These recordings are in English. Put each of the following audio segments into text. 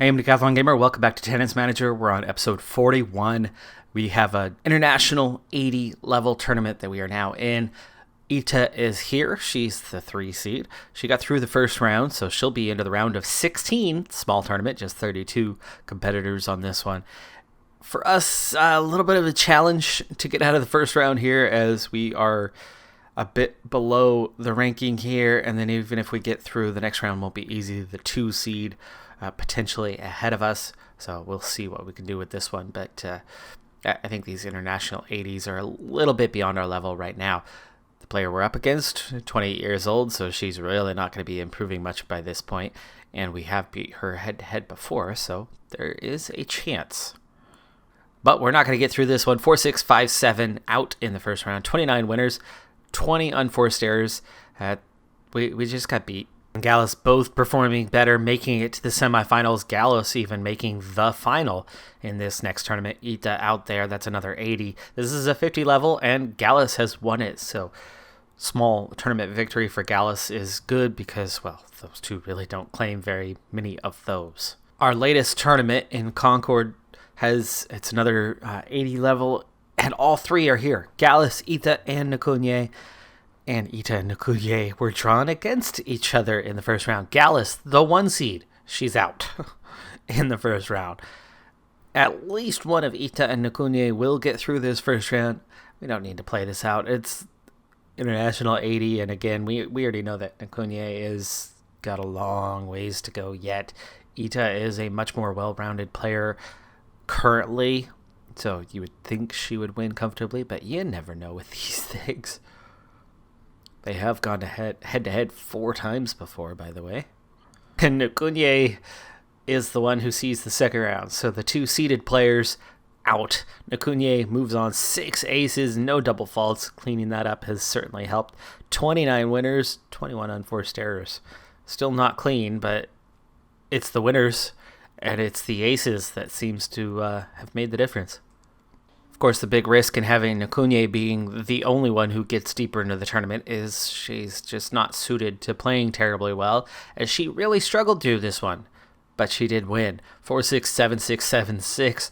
Hey, I'm Decathlon Gamer. Welcome back to Tennis Manager. We're on episode 41. We have an international 80 level tournament that we are now in. Ita is here. She's the 3 seed. She got through the first round, so she'll be into the round of 16. Small tournament, just 32 competitors on this one. For us, a little bit of a challenge to get out of the first round here, as we are a bit below the ranking here, and then even if we get through, the next round won't be easy. The 2 seed potentially ahead of us, so we'll see what we can do with this one. But I think these international 80s are a little bit beyond our level right now. The player we're up against, 28 years old, so she's really not going to be improving much by this point, and we have beat her head-to-head before, so there is a chance. But we're not going to get through this one. 4-6, 5-7 out in the first round. 29 winners, 20 unforced errors. We just got beat. Gallus both performing better, making it to the semifinals. Gallus even making the final in this next tournament. Ita out there, that's another 80. This is a 50 level, and Gallus has won it. So small tournament victory for Gallus is good because, well, those two really don't claim very many of those. Our latest tournament in Concord it's another 80 level, and all three are here. Gallus, Ita, and Nakunye. And Ita and Nakunye were drawn against each other in the first round. Gallus, the 1 seed, she's out in the first round. At least one of Ita and Nakunye will get through this first round. We don't need to play this out. It's international 80, and again, we already know that Nakunye is got a long ways to go yet. Ita is a much more well-rounded player currently, so you would think she would win comfortably, but you never know with these things. They have gone head-to-head 4 times before, by the way. And Nakunye is the one who sees the second round. So the 2 seeded players out. Nakunye moves on 6 aces, no double faults. Cleaning that up has certainly helped. 29 winners, 21 unforced errors. Still not clean, but it's the winners and it's the aces that seems to have made the difference. Of course, the big risk in having Nakunye being the only one who gets deeper into the tournament is she's just not suited to playing terribly well, as she really struggled through this one. But she did win. 4-6, 7-6, 7-6.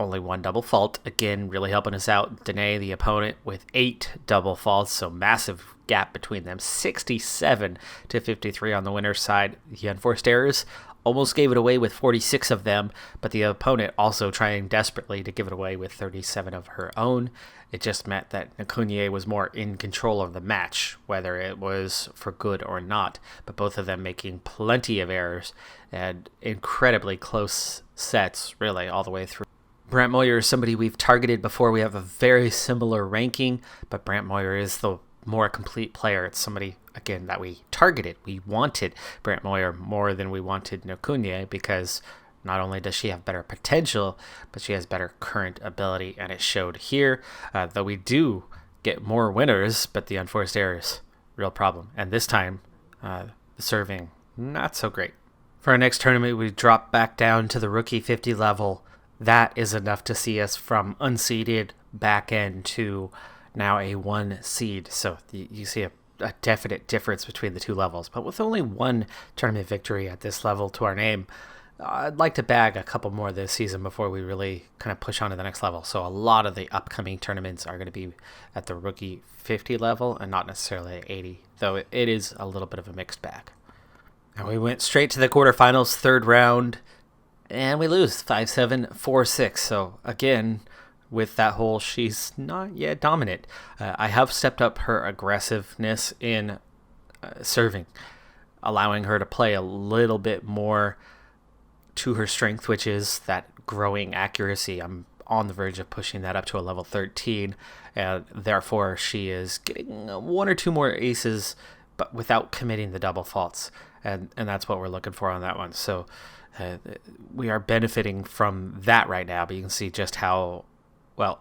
Only 1 double fault. Again, really helping us out. Danae, the opponent, with 8 double faults, so massive gap between them. 67 to 53 on the winner's side. The unforced errors almost gave it away with 46 of them, but the opponent also trying desperately to give it away with 37 of her own. It just meant that Nakunye was more in control of the match, whether it was for good or not, but both of them making plenty of errors and incredibly close sets, really, all the way through. Brent Moyer is somebody we've targeted before. We have a very similar ranking, but Brent Moyer is the more complete player. It's somebody, again, that we targeted. We wanted Brent Moyer more than we wanted Nakunye, because not only does she have better potential, but she has better current ability, and it showed here. Though we do get more winners, but the unforced errors, real problem. And this time, the serving, not so great. For our next tournament, we drop back down to the rookie 50 level. That is enough to see us from unseeded Backhand to now a 1 seed. So you see a definite difference between the 2 levels. But with only 1 tournament victory at this level to our name, I'd like to bag a couple more this season before we really kind of push on to the next level. So a lot of the upcoming tournaments are going to be at the rookie 50 level and not necessarily 80, though it is a little bit of a mixed bag. And we went straight to the quarterfinals, 3rd round, and we lose 5-7, 4-6. So again, with that whole she's not yet dominant, I have stepped up her aggressiveness in serving, allowing her to play a little bit more to her strength, which is that growing accuracy. I'm on the verge of pushing that up to a level 13, and therefore she is getting 1 or 2 more aces, but without committing the double faults, and that's what we're looking for on that one. So we are benefiting from that right now, but you can see just how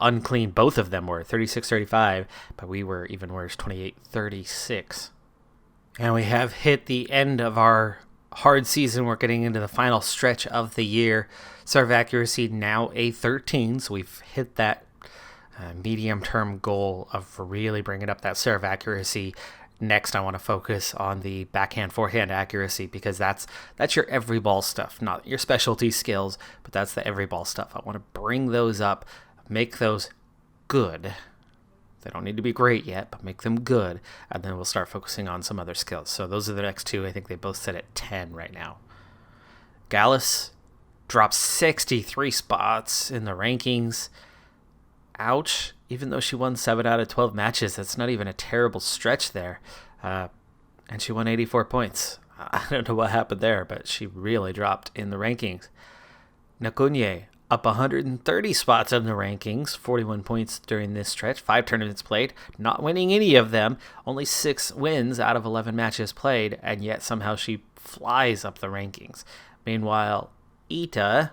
unclean both of them were. 36-35, but we were even worse, 28-36. And we have hit the end of our hard season. We're getting into the final stretch of the year. Serve accuracy now a 13, so we've hit that medium-term goal of really bringing up that serve accuracy Next, I want to focus on the backhand forehand accuracy because that's your every ball stuff, not your specialty skills, but that's the every ball stuff. I want to bring those up, make those good. They don't need to be great yet, but make them good, and then we'll start focusing on some other skills. So those are the next two. I think they both sit at 10 right now. Gallus dropped 63 spots in the rankings. Ouch. Even though she won 7 out of 12 matches, that's not even a terrible stretch there. And she won 84 points. I don't know what happened there, but she really dropped in the rankings. Nakunye up 130 spots in the rankings, 41 points during this stretch, 5 tournaments played, not winning any of them, only 6 wins out of 11 matches played, and yet somehow she flies up the rankings. Meanwhile, Ita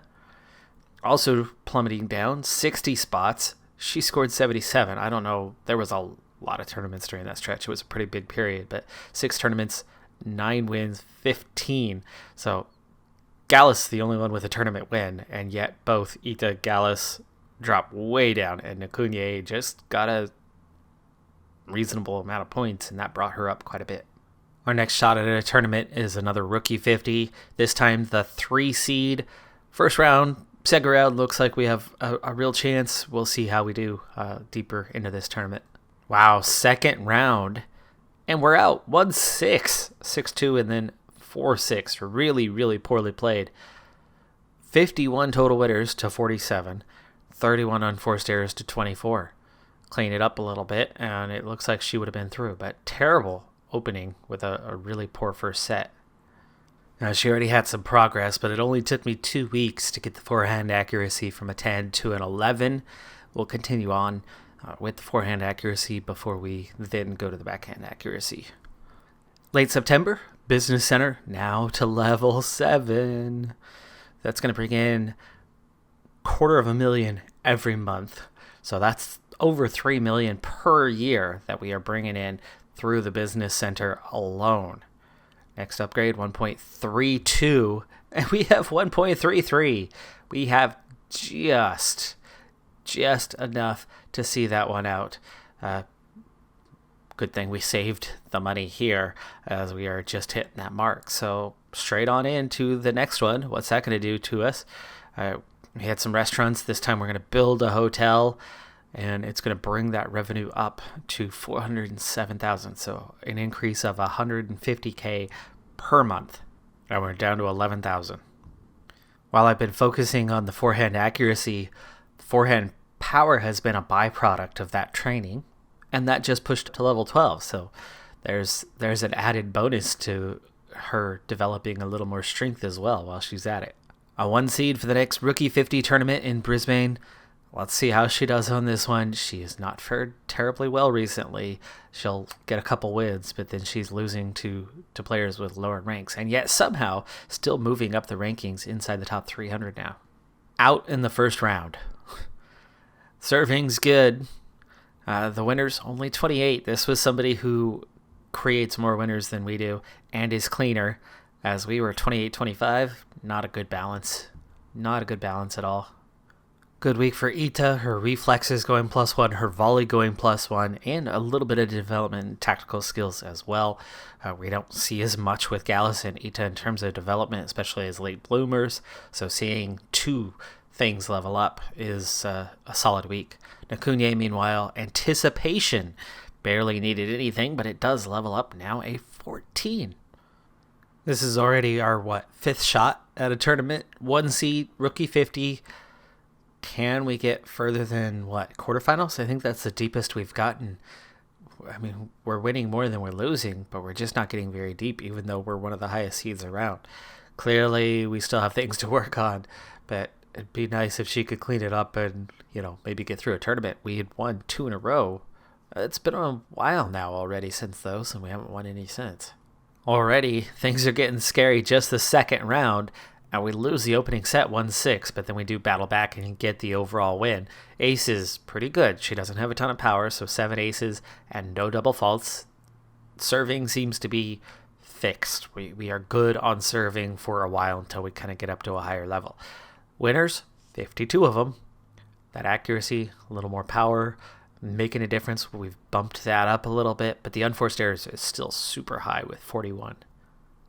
also plummeting down 60 spots. She scored 77. I don't know. There was a lot of tournaments during that stretch. It was a pretty big period, but 6 tournaments, 9 wins, 15. So Gallus, the only one with a tournament win, and yet both Ita, Gallus dropped way down, and Nakunye just got a reasonable amount of points, and that brought her up quite a bit. Our next shot at a tournament is another Rookie 50, this time the 3 seed. First round, second round, looks like we have a real chance. We'll see how we do deeper into this tournament. Wow, second round, and we're out 1-6, 6-2, and then 4-6. Really, really poorly played. 51 total winners to 47, 31 unforced errors to 24. Clean it up a little bit, and it looks like she would have been through, but terrible opening with a really poor first set. Now, she already had some progress, but it only took me 2 weeks to get the forehand accuracy from a 10 to an 11. We'll continue on with the forehand accuracy before we then go to the backhand accuracy. Late September, Business Center now to level 7. That's going to bring in $250,000 every month. So that's over $3 million per year that we are bringing in through the Business Center alone. Next upgrade, 1.32, and we have 1.33. We have just enough to see that one out. Good thing we saved the money here as we are just hitting that mark. So straight on into the next one. What's that going to do to us? We had some restaurants. This time we're going to build a hotel, and it's going to bring that revenue up to $407,000. So an increase of $150K per month. And we're down to $11,000. While I've been focusing on the forehand accuracy, forehand power has been a byproduct of that training, and that just pushed to level 12. So there's an added bonus to her developing a little more strength as well while she's at it. A 1 seed for the next Rookie 50 tournament in Brisbane. Let's see how she does on this one. She has not fared terribly well recently. She'll get a couple wins, but then she's losing to players with lower ranks, and yet somehow still moving up the rankings inside the top 300 now. Out in the first round. Serving's good. The winners, only 28. This was somebody who creates more winners than we do and is cleaner, as we were 28-25. Not a good balance. Not a good balance at all. Good week for Ita, her reflexes going +1, her volley going +1, and a little bit of development in tactical skills as well. We don't see as much with Gallus and Ita in terms of development, especially as late bloomers, so seeing 2 things level up is a solid week. Nakunye, meanwhile, anticipation barely needed anything, but it does level up now a 14. This is already our, 5th shot at a tournament, 1 seed, Rookie 50. Can we get further than, quarterfinals? I think that's the deepest we've gotten. I mean, we're winning more than we're losing, but we're just not getting very deep, even though we're one of the highest seeds around. Clearly, we still have things to work on, but it'd be nice if she could clean it up and, maybe get through a tournament. We had won 2 in a row. It's been a while now already since those, and we haven't won any since. Already, things are getting scary just the second round, and we lose the opening set 1-6, but then we do battle back and get the overall win. Ace is pretty good. She doesn't have a ton of power, so 7 aces and no double faults. Serving seems to be fixed. We are good on serving for a while until we kind of get up to a higher level. Winners, 52 of them. That accuracy, a little more power, making a difference. We've bumped that up a little bit, but the unforced errors is still super high with 41.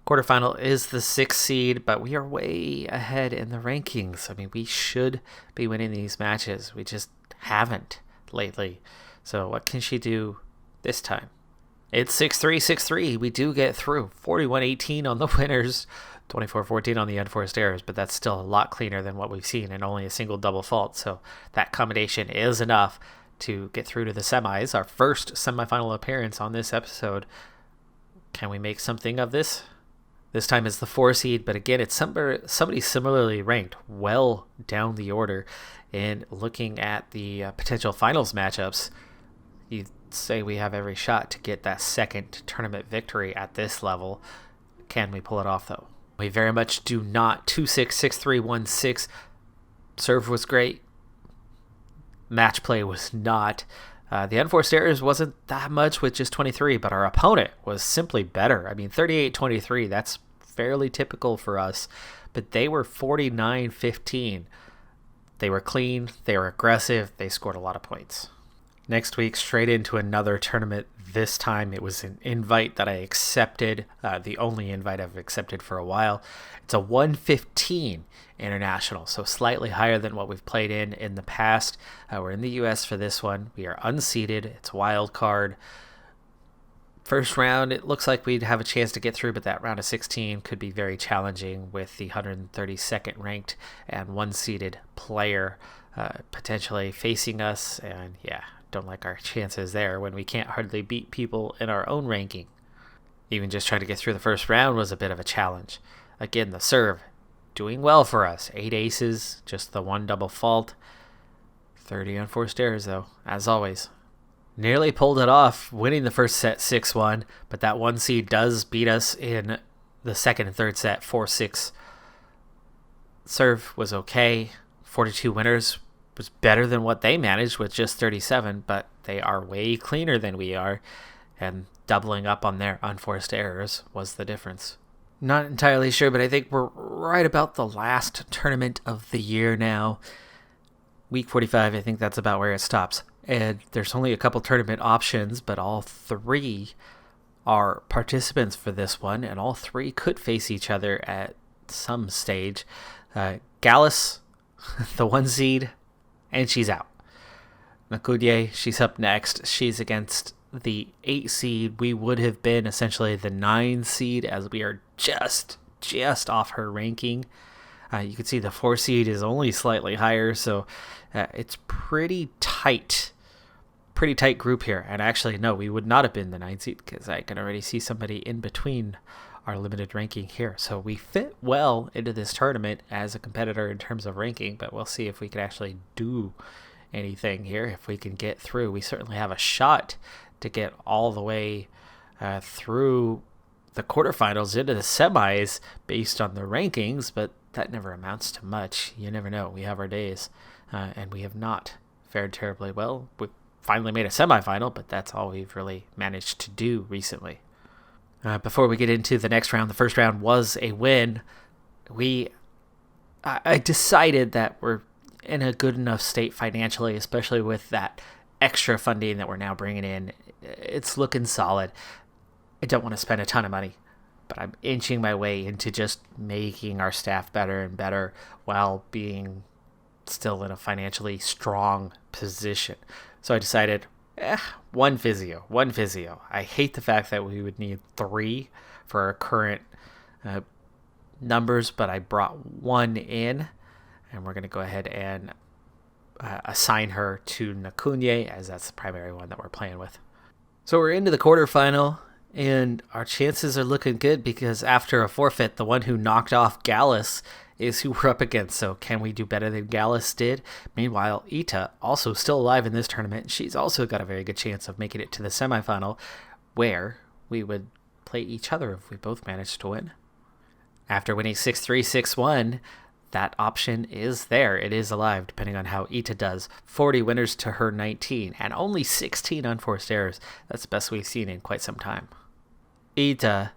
Quarterfinal is the 6th seed, but we are way ahead in the rankings. I mean, we should be winning these matches. We just haven't lately. So what can she do this time? It's 6-3, 6-3. We do get through. 41-18 on the winners, 24-14 on the unforced errors, but that's still a lot cleaner than what we've seen and only a single double fault. So that combination is enough to get through to the semis, our first semifinal appearance on this episode. Can we make something of this? This time it's the 4 seed, but again, it's somebody similarly ranked well down the order. And looking at the potential finals matchups, you'd say we have every shot to get that second tournament victory at this level. Can we pull it off, though? We very much do not. 2-6, 6-3, 1-6. Serve was great. Match play was not. The unforced errors wasn't that much with just 23, but our opponent was simply better. I mean, 38-23, that's fairly typical for us, but they were 49-15. They were clean, they were aggressive, they scored a lot of points. Next week, straight into another tournament. This time it was an invite that I accepted, the only invite I've accepted for a while. It's a 115 international, so slightly higher than what we've played in the past. We're in the US for this one. We are unseeded. It's wild card. First round, it looks like we'd have a chance to get through, but that round of 16 could be very challenging with the 132nd ranked and one-seeded player potentially facing us. And yeah, don't like our chances there when we can't hardly beat people in our own ranking. Even just trying to get through the first round was a bit of a challenge. Again, the serve doing well for us. 8 aces, just the 1 double fault. 30 unforced errors, though, as always. Nearly pulled it off, winning the first set 6-1, but that 1 seed does beat us in the second and third set 4-6. Serve was okay. 42 winners was better than what they managed with just 37, but they are way cleaner than we are, and doubling up on their unforced errors was the difference. Not entirely sure, but I think we're right about the last tournament of the year now. Week 45, I think that's about where it stops. And there's only a couple tournament options, but all 3 are participants for this one, and all 3 could face each other at some stage. Gallus, the 1 seed, and she's out. Nakudye, she's up next. She's against the 8 seed. We would have been essentially the 9 seed, as we are just off her ranking. You can see the 4 seed is only slightly higher, so it's pretty tight group here. And actually, no, we would not have been the 9 seed because I can already see somebody in between our limited ranking here. So we fit well into this tournament as a competitor in terms of ranking, but we'll see if we can actually do anything here. If we can get through, we certainly have a shot to get all the way through the quarterfinals into the semis based on the rankings, but that never amounts to much. You never know. We have our days, and we have not fared terribly well. We finally made a semifinal, but that's all we've really managed to do recently. Before we get into the next round, the first round was a win. I decided that we're in a good enough state financially, especially with that extra funding that we're now bringing in. It's looking solid. I don't want to spend a ton of money, but I'm inching my way into just making our staff better and better while being still in a financially strong position. So I decided, one physio. I hate the fact that we would need 3 for our current numbers, but I brought 1 in, and we're going to go ahead and assign her to Nakunye, as that's the primary one that we're playing with. So we're into the quarterfinal, and our chances are looking good because after a forfeit, the one who knocked off Gallus is who we're up against. So can we do better than Gallus did? Meanwhile, Ita, also still alive in this tournament, she's also got a very good chance of making it to the semifinal, where we would play each other if we both managed to win. After winning 6-3, 6-1, that option is there. It is alive, depending on how Ita does. 40 winners to her 19, and only 16 unforced errors. That's the best we've seen in quite some time. Ita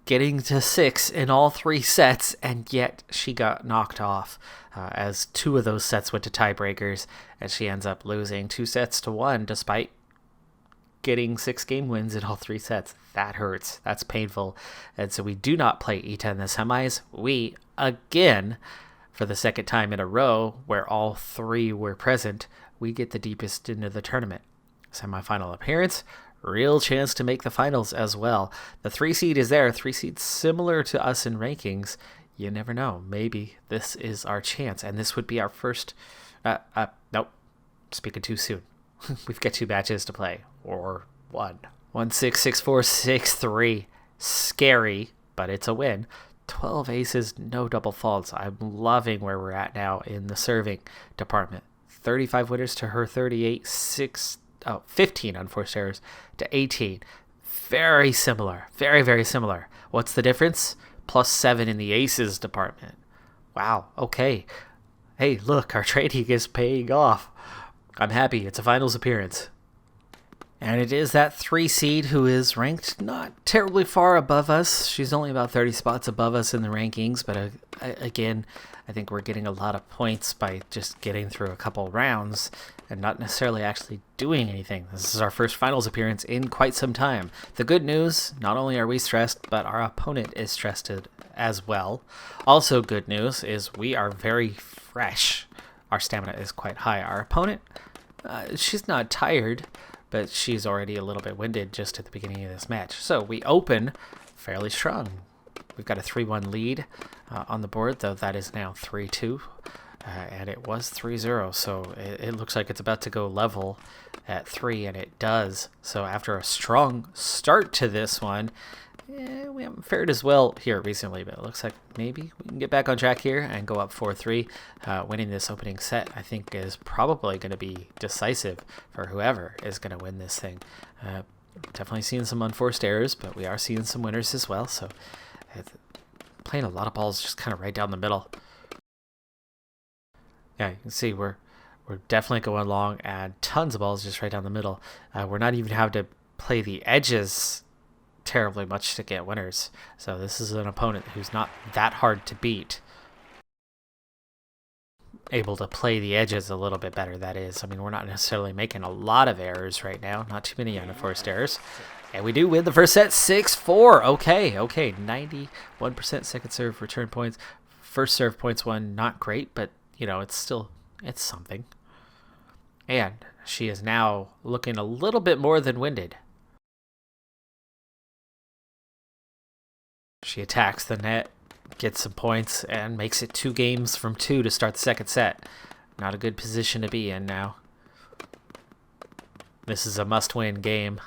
getting to 6 in all 3 sets, and yet she got knocked off as 2 of those sets went to tiebreakers, and she ends up losing 2-1 despite getting 6 game wins in all 3 sets. That hurts. That's painful. And so we do not play Ita in the semis. We, again, for the second time in a row, where all 3 were present, we get the deepest into the tournament. Semifinal appearance, real chance to make the finals as well. The 3 seed is there. 3 seeds similar to us in rankings. You never know. Maybe this is our chance. And this would be our first... nope. Speaking too soon. We've got 2 matches to play. Or 1. 1-6, 6-4, 6-3. Scary, but it's a win. 12 aces, no double faults. I'm loving where we're at now in the serving department. 35 winners to her 38, 15 unforced errors to 18. Very similar. Very, very similar. What's the difference? +7 in the aces department. Wow. Okay. Hey, look, our trading is paying off. I'm happy. It's a finals appearance. And it is that 3 seed who is ranked not terribly far above us. She's only about 30 spots above us in the rankings. But again, I think we're getting a lot of points by just getting through a couple rounds and not necessarily actually doing anything. This is our first finals appearance in quite some time. The good news, not only are we stressed, but our opponent is stressed as well. Also good news is we are very fresh. Our stamina is quite high. Our opponent, she's not tired, but she's already a little bit winded just at the beginning of this match. So we open fairly strong. We've got a 3-1 lead on the board, though that is now 3-2. And it was 3-0, so it looks like it's about to go level at 3, and it does. So after a strong start to this one, we haven't fared as well here recently, but it looks like maybe we can get back on track here and go up 4-3. Winning this opening set, I think, is probably going to be decisive for whoever is going to win this thing. Definitely seeing some unforced errors, but we are seeing some winners as well. So playing a lot of balls just kind of right down the middle. Yeah, you can see we're definitely going long and tons of balls just right down the middle. We're not even having to play the edges terribly much to get winners. So this is an opponent who's not that hard to beat. Able to play the edges a little bit better, that is. I mean, we're not necessarily making a lot of errors right now. Not too many unforced errors. And we do win the first set 6-4. Okay. 91% second serve return points. First serve points won, not great, but it's something. And she is now looking a little bit more than winded. She attacks the net, gets some points, and makes it 2 games from 2 to start the second set. Not a good position to be in now. This is a must-win game.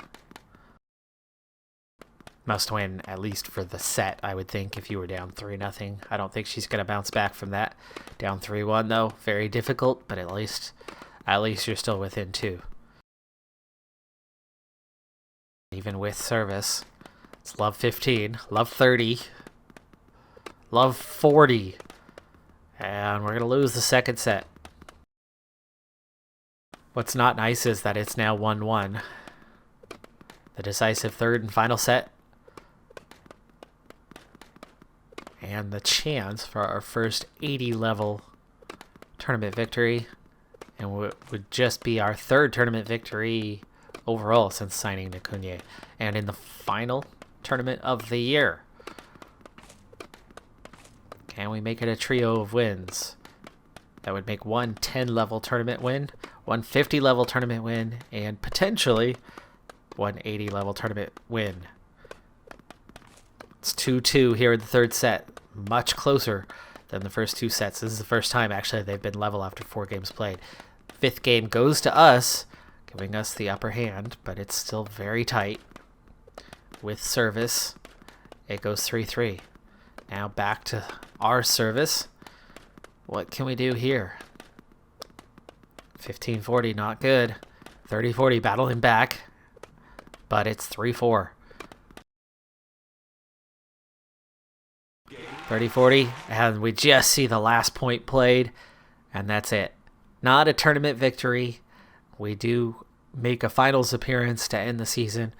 Must win, at least for the set, I would think, if you were down 3-0. I don't think she's going to bounce back from that. Down 3-1, though. Very difficult, but at least you're still within 2. Even with service. It's love 15, love 30, love 40. And we're going to lose the second set. What's not nice is that it's now 1-1. The decisive third and final set. And the chance for our first 80 level tournament victory. And would just be our 3rd tournament victory overall since signing Nakunye. And in the final tournament of the year. Can we make it a trio of wins? That would make 1 10-level tournament win, 1 50-level tournament win, and potentially 1 80-level tournament win. It's 2-2 here in the 3rd set. Much closer than the first 2 sets. This is the first time, actually, they've been level after 4 games played. 5th game goes to us, giving us the upper hand, but it's still very tight. With service, it goes 3-3. Now back to our service. What can we do here? 15-40, not good. 30-40, battling back. But it's 3-4. 30-40, and we just see the last point played, and that's it. Not a tournament victory. We do make a finals appearance to end the season.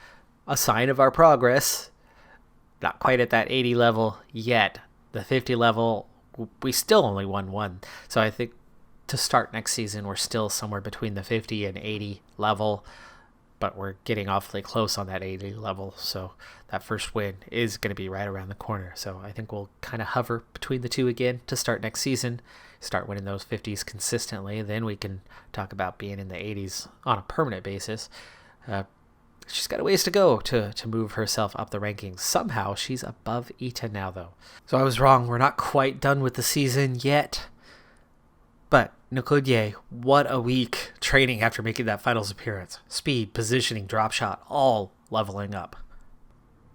A sign of our progress. not quite at that 80 level yet. The 50 level, we still only won one. So I think to start next season, we're still somewhere between the 50 and 80 level, but we're getting awfully close on that 80 level. So that first win is going to be right around the corner. So I think we'll kind of hover between the two again to start next season, start winning those 50s consistently. Then we can talk about being in the 80s on a permanent basis. She's got a ways to go to move herself up the rankings. Somehow she's above Ita now, though. So I was wrong. We're not quite done with the season yet. But Nukunye, what a week training after making that finals appearance. Speed, positioning, drop shot, all leveling up.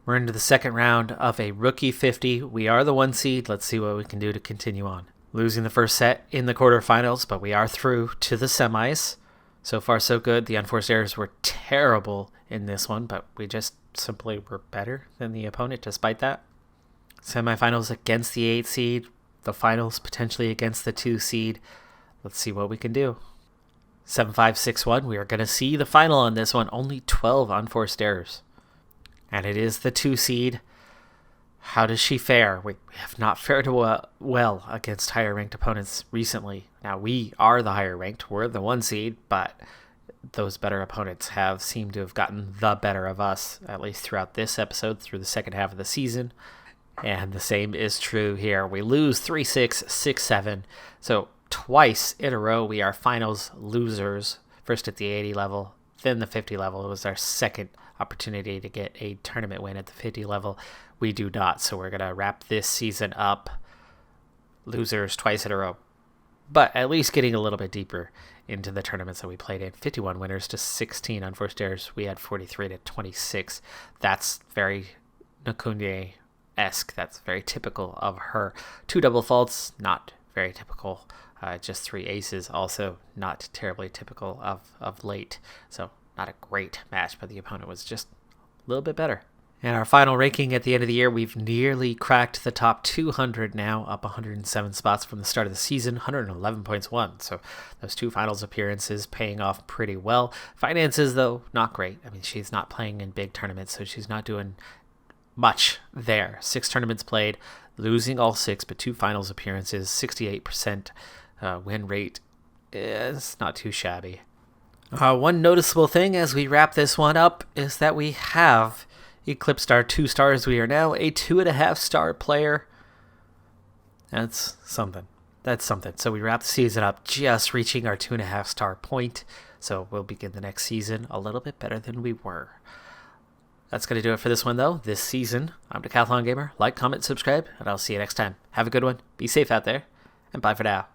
We're into the second round of a rookie 50. We are the 1 seed. Let's see what we can do to continue on. Losing the first set in the quarterfinals, but we are through to the semis. So far, so good. The unforced errors were terrible in this one, but we just simply were better than the opponent despite that. Semifinals against the 8 seed. The finals potentially against the 2 seed. Let's see what we can do. 7-5, 6-1. We are going to see the final on this one. Only 12 unforced errors. And it is the 2 seed. How does she fare? We have not fared well against higher ranked opponents recently. Now, we are the higher ranked. We're the 1 seed, but those better opponents have seemed to have gotten the better of us, at least throughout this episode, through the second half of the season. And the same is true here. We lose 3-6, 6-7. So twice in a row, we are finals losers. First at the 80 level, then the 50 level. It was our second opportunity to get a tournament win at the 50 level. We do not. So we're going to wrap this season up losers twice in a row. But at least getting a little bit deeper into the tournaments that we played in. 51 winners to 16 unforced errors. We had 43 to 26. That's very Nukunye-esque. That's very typical of her. 2 double faults, not very typical. Just 3 aces, also not terribly typical of late. So not a great match, but the opponent was just a little bit better. And our final ranking at the end of the year, we've nearly cracked the top 200 now, up 107 spots from the start of the season, 111 points won. So those 2 finals appearances paying off pretty well. Finances, though, not great. I mean, she's not playing in big tournaments, so she's not doing much there. 6 tournaments played, losing all 6, but 2 finals appearances, 68% win rate is not too shabby. One noticeable thing as we wrap this one up is that we have eclipsed our 2 stars. We are now a 2.5 star player. That's something. So we wrap the season up just reaching our 2.5 star point. So we'll begin the next season a little bit better than we were. That's going to do it for this one, though. This season, I'm Decathlon Gamer. Like, comment, subscribe, and I'll see you next time. Have a good one. Be safe out there, and bye for now.